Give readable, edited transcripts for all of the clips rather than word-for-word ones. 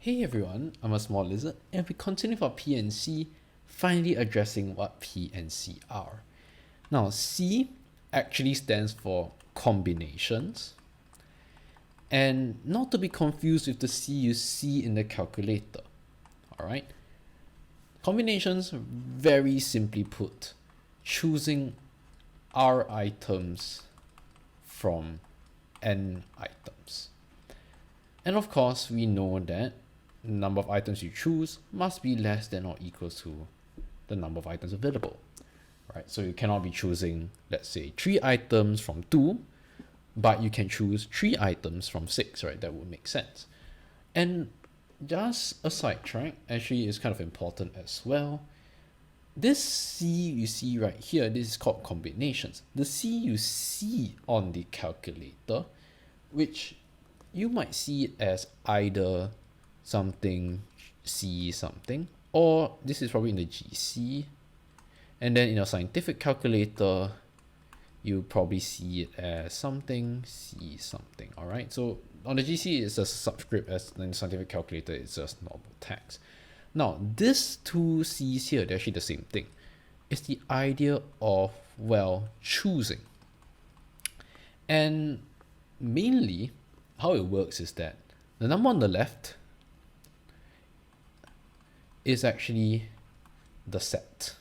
Hey everyone, I'm a small lizard, and we continue for PnC, finally addressing what PnC are. Now, C actually stands for combinations, and not to be confused with the C you see in the calculator. Alright? Combinations, very simply put, choosing R items from N items. And of course, we know that the number of items you choose must be less than or equal to the number of items available, right? So you cannot be choosing, let's say, 3 items from 2, but you can choose 3 items from 6, right? That would make sense. And just a sidetrack, actually is kind of important as well. This C you see right here, this is called combinations. The C you see on the calculator, which you might see it as either something C something, or this is probably in the GC, and then in a scientific calculator you probably see it as something C something. All right, so on the GC it's a subscript, as in the scientific calculator it's just normal text. Now these two C's here, they're actually the same thing. It's the idea of, well, choosing. And mainly how it works is that the number on the left is actually the set.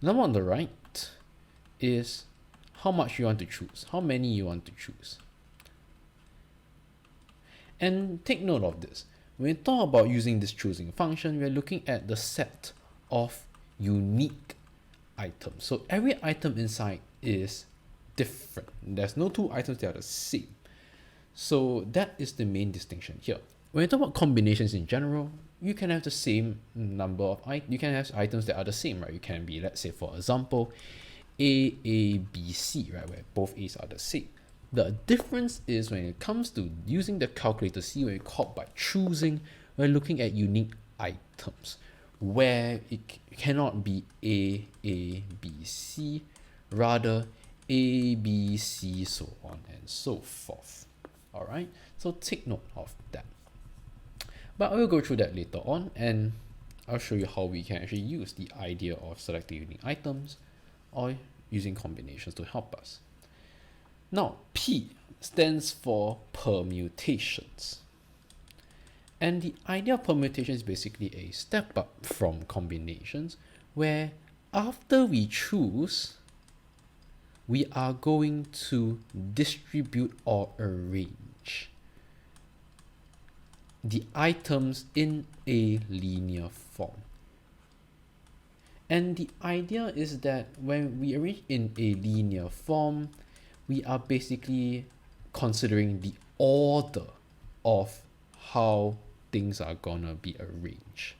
The number on the right is how much you want to choose, how many you want to choose. And take note of this. When we talk about using this choosing function, we're looking at the set of unique items. So every item inside is different. There's no 2 items that are the same. So that is the main distinction here. When you talk about combinations in general, you can have the same number of you can have items that are the same, right? You can be, let's say for example, A, B, C, right? Where both A's are the same. The difference is when it comes to using the calculator C, when you call by choosing, we're looking at unique items where it cannot be A, B, C, rather A, B, C, so on and so forth. All right, so take note of that. But I will go through that later on, and I'll show you how we can actually use the idea of selecting unique items or using combinations to help us. Now, P stands for permutations. And the idea of permutation is basically a step up from combinations, where after we choose, we are going to distribute or arrange the items in a linear form. And the idea is that when we arrange in a linear form, we are basically considering the order of how things are gonna be arranged.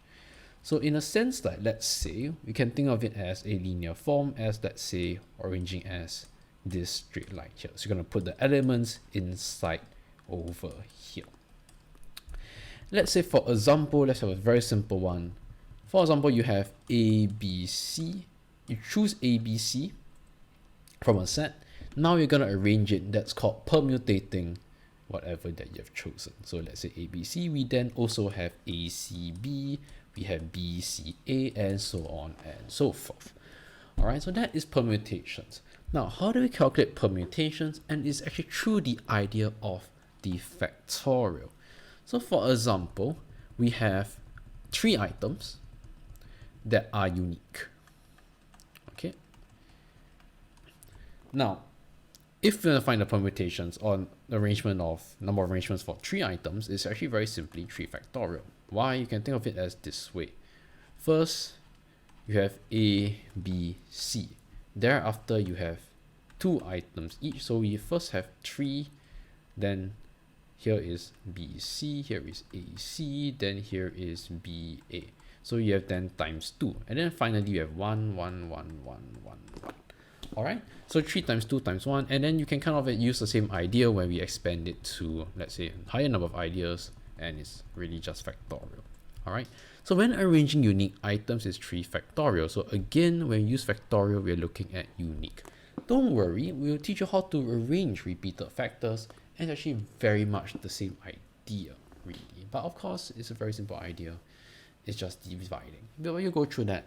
So in a sense, that let's say we can think of it as a linear form as, let's say, arranging as this straight line here. So you're gonna put the elements inside over here. Let's say for example, let's have a very simple one. For example, you have A, B, C. You choose A, B, C from a set. Now you're gonna arrange it. That's called permutating whatever that you have chosen. So let's say A, B, C. We then also have A, C, B. We have B, C, A, and so on and so forth. All right, so that is permutations. Now, how do we calculate permutations? And it's actually through the idea of the factorial. So for example, we have 3 items that are unique. Okay. Now, if we want to find the permutations on the arrangement of number of arrangements for 3 items, it's actually very simply 3 factorial. Why? You can think of it as this way. First, you have A, B, C. Thereafter, you have 2 items each. So we first have 3, then here is BC, here is AC, then here is BA. So you have then times 2. And then finally you have 1, 1, 1, 1, 1, 1. Alright, so 3 times 2 times 1, and then you can kind of use the same idea when we expand it to, let's say, a higher number of ideas, and it's really just factorial. Alright, so when arranging unique items, it's 3 factorial. So again, when we use factorial, we're looking at unique. Don't worry, we'll teach you how to arrange repeated factors, and it's actually very much the same idea. really. But of course, it's a very simple idea. It's just dividing. But we'll go through that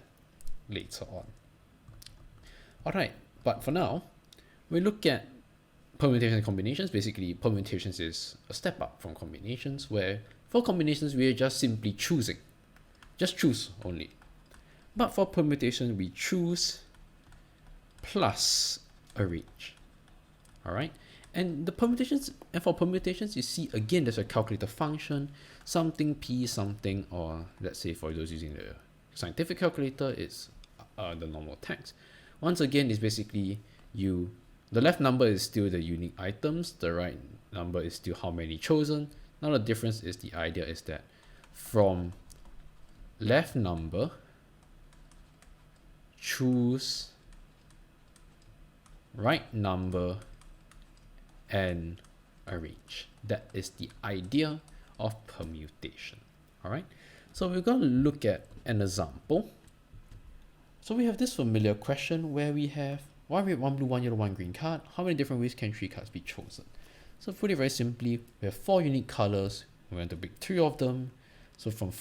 later on. Alright, but for now, we look at permutation combinations. Basically, permutations is a step up from combinations, where for combinations, we are just simply choosing. Just choose only. But for permutation, we choose plus arrange. Alright, and the permutations, and for permutations, you see again there's a calculator function, something p something, or let's say for those using the scientific calculator, it's the normal text. Once again, it's basically the left number is still the unique items, the right number is still how many chosen. Now the difference is the idea is that from left number, choose right number and arrange. That is the idea of permutation. Alright, so we're going to look at an example. So we have this familiar question where we have 1 red, 1 blue, 1 yellow, 1 green card. How many different ways can 3 cards be chosen? So put it very simply, we have 4 unique colors. We want to pick 3 of them. So from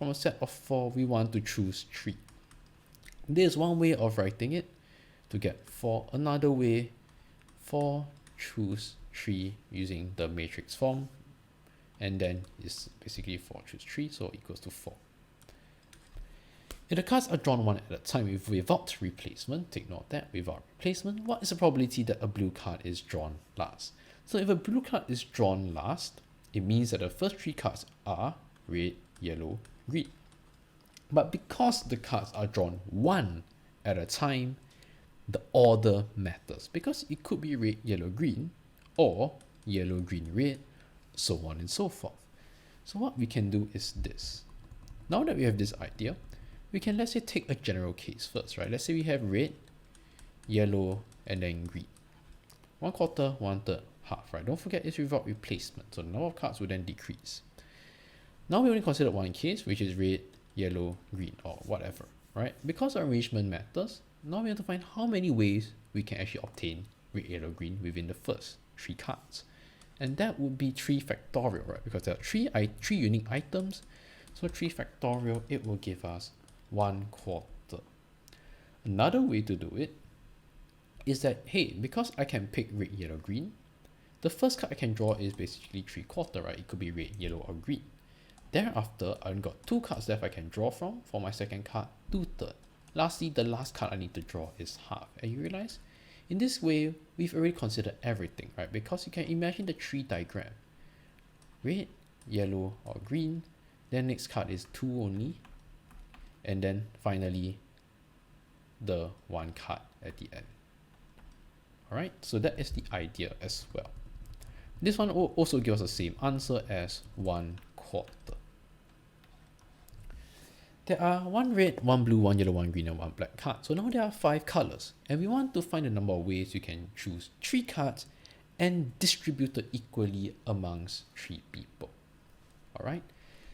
a set of 4, we want to choose 3. There's one way of writing it to get 4. Another way, 4 choose 3 using the matrix form. And then it's basically 4 choose 3, so equals to 4. If the cards are drawn one at a time without replacement, take note of that, without replacement, what is the probability that a blue card is drawn last? So if a blue card is drawn last, it means that the first 3 cards are red, yellow, green. But because the cards are drawn one at a time, the order matters, because it could be red, yellow, green, or yellow, green, red, so on and so forth. So what we can do is this. Now that we have this idea, we can, let's say, take a general case first, right? Let's say we have red, yellow, and then green. 1/4, 1/3, half, right? Don't forget it's without replacement, so the number of cards will then decrease. Now we only consider one case, which is red, yellow, green, or whatever, right? Because arrangement matters, now we have to find how many ways we can actually obtain red, yellow, green within the first 3 cards. And that would be 3 factorial, right? Because there are 3 unique items, so 3 factorial, it will give us 1/4. Another way to do it is that, hey, because I can pick red, yellow, green, the first card I can draw is basically 3/4, right? It could be red, yellow, or green. Thereafter, I've got 2 cards left I can draw from. For my second card, 2/3. Lastly, the last card I need to draw is half. And you realize, in this way, we've already considered everything, right? Because you can imagine the tree diagram. Red, yellow, or green. Then next card is 2 only. And then finally, the 1 card at the end. Alright, so that is the idea as well. This one will also give us the same answer as 1/4. There are 1 red, 1 blue, 1 yellow, 1 green, and 1 black card. So now there are 5 colors, and we want to find the number of ways you can choose 3 cards and distribute it equally amongst 3 people. Alright,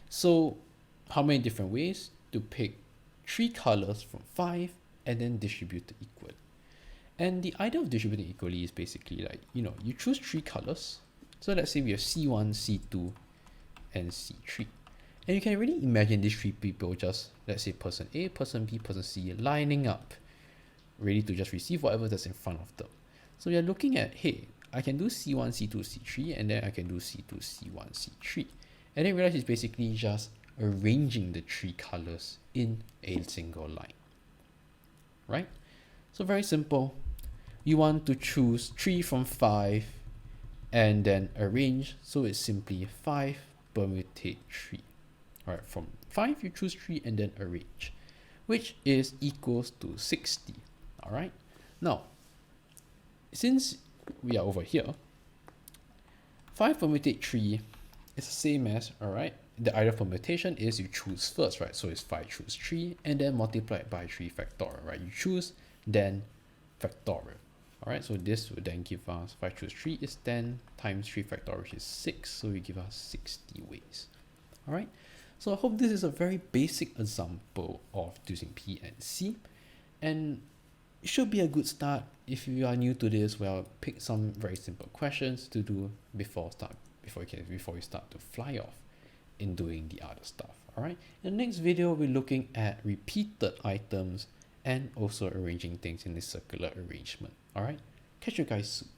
so how many different ways to pick 3 colors from 5 and then distribute it equally? And the idea of distributing equally is basically like, you choose 3 colors. So let's say we have C1, C2, and C3. And you can really imagine these 3 people, just let's say person A, person B, person C, lining up, ready to just receive whatever that's in front of them. So we are looking at, hey, I can do C1, C2, C3, and then I can do C2, C1, C3. And then realize it's basically just arranging the 3 colors in a single line, right? So very simple. You want to choose 3 from 5 and then arrange. So it's simply 5 permutate 3. All right, from 5 you choose 3 and then arrange, which is equals to 60. All right. Now, since we are over here, 5 permutate 3 is the same as, all right, the idea of permutation is you choose first, right? So it's 5 choose 3 and then multiplied by 3 factorial, right? You choose, then factorial. All right, so this would then give us 5 choose 3 is 10 times 3 factorial, which is 6. So we give us 60 ways. All right, so I hope this is a very basic example of using PnC, and it should be a good start. If you are new to this, well, pick some very simple questions to do before you start to fly off. in doing the other stuff. All right. In the next video, we'll be looking at repeated items and also arranging things in this circular arrangement. All right. Catch you guys soon.